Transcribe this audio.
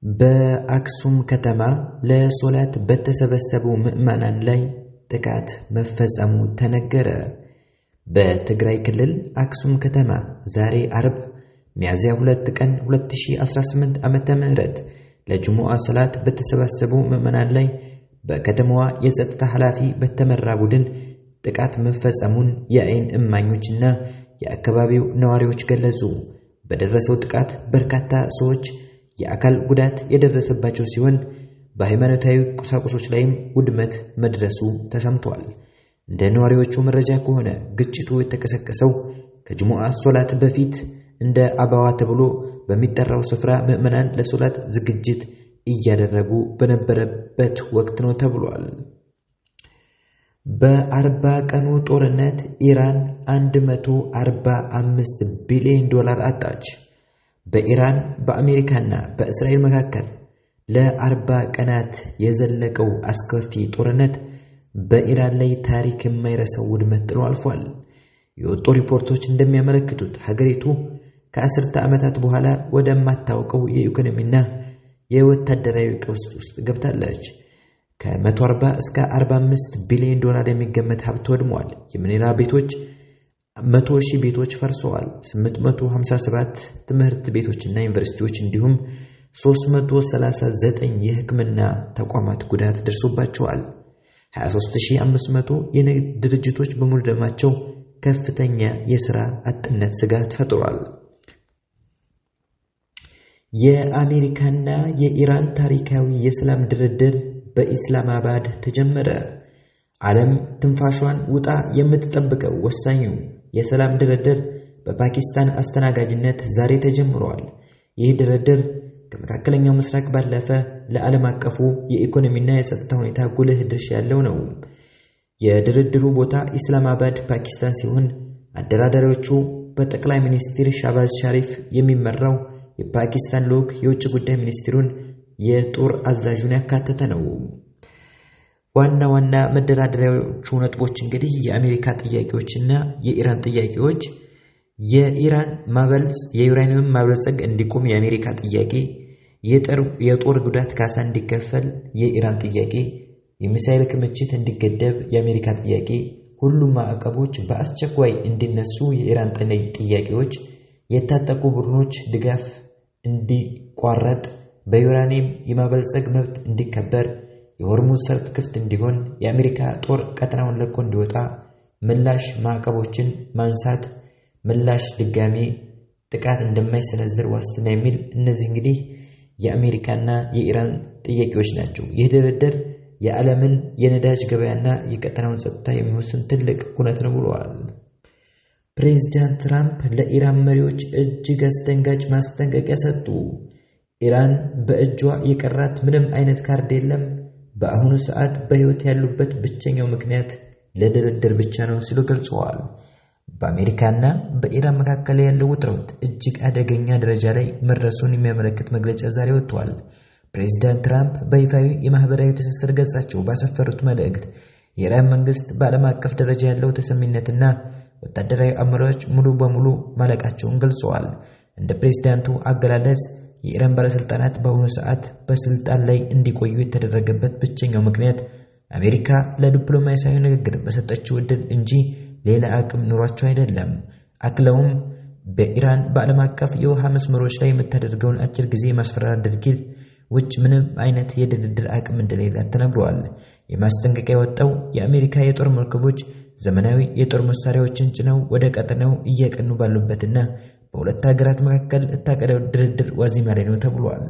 በአክሱም ከተማ ለሶላት በተሰበሰቡ ምዕመናን ላይ ጥቃት መፈጸሙ ተነገረ። በትግራይ ክልል አክሱም ከተማ ዛሬ አርብ ሚያዝያ 2 ቀን 2018 ዓመተ ምህረት ለጅሙዓ ሰላት በተሰበሰቡ ምዕመናን ላይ በከተማዋ የጸጥታ ኃላፊ በተመራ ቡድን ጥቃት መፈጸሙን የአይን እማኞችና የአካባቢው ነዋሪዎች ገለጹ። በደረሰው ጥቃት በርካታ ሰዎች የአካል ጉዳት የደረሰባቸው ሲሆን በሃይማኖታዊ ቁሳቁሶች ላይም ውድመት መድረሱ ተሰምቷል። እንደ ነዋሪዎቹ መረጃ ከሆነ ግጭቱ የተቀሰቀሰው ከጅሙዓ ሶላት በፊት እንደ አባዋ ተብሎ በሚጠራው ስፍራ ምዕመናን ለሶላት ዝግጅት እያደረጉ በነበረበት ወቅት ነው ተብሏል። በ40 ቀኑ ጦርነት ኢራን $145 ቢሊዮን አጣች። በኢራን በአሜሪካና በእስራኤል መካከል ለ40 ቀናት የዘለቀው አስከፊ ጦርነት በኢራን ላይ ታሪክ የማይረሳው ውድመት ጥሎ አልፏል። የወጡ ሪፖርቶች እንደሚያመለክቱት ሀገሪቱ ከ10 ዓመታት በኋላ ወደማታውቀው የኢኮኖሚና የወታደራዊ ቀውስ ውስጥ ገብታለች። ከ140 እስከ 45 ቢሊዮን የሚገመት ሀብት ወድሟል። የመኖሪያ ቤቶች 100,000 ቤቶች ፈርሰዋል። 857 ትምህርት ቤቶችና ዩኒቨርሲቲዎች እንዲሁም 339 የሕክምና ተቋማት ጉዳት ደርሶባቸዋል። 23500 የንግድ ድርጅቶች በመውደማቸው ከፍተኛ የሥራ አጥነት ስጋት ፈጥሯል። የአሜሪካና የኢራን ታሪካዊ የሰላም ድርድር በኢስላማባድ ተጀመረ። ዓለም ትንፋሿን ውጣ የምትጠብቀው ወሳኙ የሰላም ድርድር በፓኪስታን አስተናጋጅነት ዛሬ ተጀምሯል። ይህ ድርድር ከመካከለኛው ምስራቅ ባለፈ ለዓለም አቀፉ የኢኮኖሚና የጸጥታ ሁኔታ ጉልህ ድርሻ ያለው ነው። የድርድሩ ቦታ ኢስላማባድ ፓኪስታን ሲሆን አደራዳሪዎቹ በጠቅላይ ሚኒስትር ሻህባዝ ሻሪፍ የሚመራው የፓኪስታን ልዑክ የውጭ ጉዳይ ሚኒስትሩን የጦር አዛዡን ያካተተ ነው። ዋና መደራደሪያዎቹ ነጥቦች እንግዲህ የአሜሪካ ጥያቄዎችና የኢራን ጥያቄዎች፣ የዩራኒየም ማበልጸግ እንዲቆም የአሜሪካ ጥያቄ፣ የጦር ጉዳት ካሳ እንዲከፈል የኢራን ጥያቄ፣ የሚሳኤል ክምችት እንዲገደብ የአሜሪካ ጥያቄ፣ ሁሉም ማዕቀቦች በአስቸኳይ እንዲነሱ የኢራን ጥያቄዎች፣ የታጠቁ ቡድኖች ድጋፍ እንዲቋረጥ፣ በዩራኒየም የማበልጸግ መብት እንዲከበር፣ የሆርሙዝ ሰርጥ ክፍት እንዲሆን፣ የአሜሪካ ጦር ቀጠናውን ለቆ እንዲወጣ፣ ምላሽ ማዕቀቦችን ማንሳት፣ ምላሽ ድጋሜ ጥቃት እንደማይሰነዘር ዋስትና የሚል እነዚህ እንግዲህ የአሜሪካና የኢራን ጥያቄዎች ናቸው። ይህ ድርድር የዓለምን የነዳጅ ገበያና የቀጠናውን ጸጥታ የሚወስን ትልቅ ኩነት ነው ብለዋል። ፕሬዝዳንት ትራምፕ ለኢራን መሪዎች እጅግ አስደንጋጭ ማስጠንቀቂያ ሰጡ። ኢራን በእጇ የቀራት ምንም አይነት ካርድ የለም፣ በአሁኑ ሰዓት በሕይወት ያሉበት ብቸኛው ምክንያት ለድርድር ብቻ ነው ሲሉ ገልጸዋል። በአሜሪካና በኢራን መካከል ያለው ውጥረት እጅግ አደገኛ ደረጃ ላይ መድረሱን የሚያመለክት መግለጫ ዛሬ ወጥቷል። ፕሬዝዳንት ትራምፕ በይፋዊ የማህበራዊ ትስስር ገጻቸው ባሰፈሩት መልእክት የኢራን መንግስት በዓለም አቀፍ ደረጃ ያለው ተሰሚነትና ወታደራዊ አመራሮች ሙሉ በሙሉ ማለቃቸውን ገልጸዋል። እንደ ፕሬዝዳንቱ አገላለጽ የኢራን ባለስልጣናት በአሁኑ ሰዓት በስልጣን ላይ እንዲቆዩ የተደረገበት ብቸኛው ምክንያት አሜሪካ ለዲፕሎማሲያዊ ንግግር በሰጠችው ዕድል እንጂ ሌላ አቅም ኑሯቸው አይደለም። አክለውም በኢራን በዓለም አቀፍ የውሃ መስመሮች ላይ የምታደርገውን አጭር ጊዜ ማስፈራራት ድርጊት ውጭ ምንም አይነት የድርድር አቅም እንደሌለ ተነግሯል። የማስጠንቀቂያ የወጣው የአሜሪካ የጦር መርከቦች ዘመናዊ የጦር መሳሪያዎችን ጭነው ወደ ቀጠናው እየቀኑ ባሉበትና በሁለት ሀገራት መካከል የታቀደው ድርድር ዋዜማ ላይ ነው ተብሏል።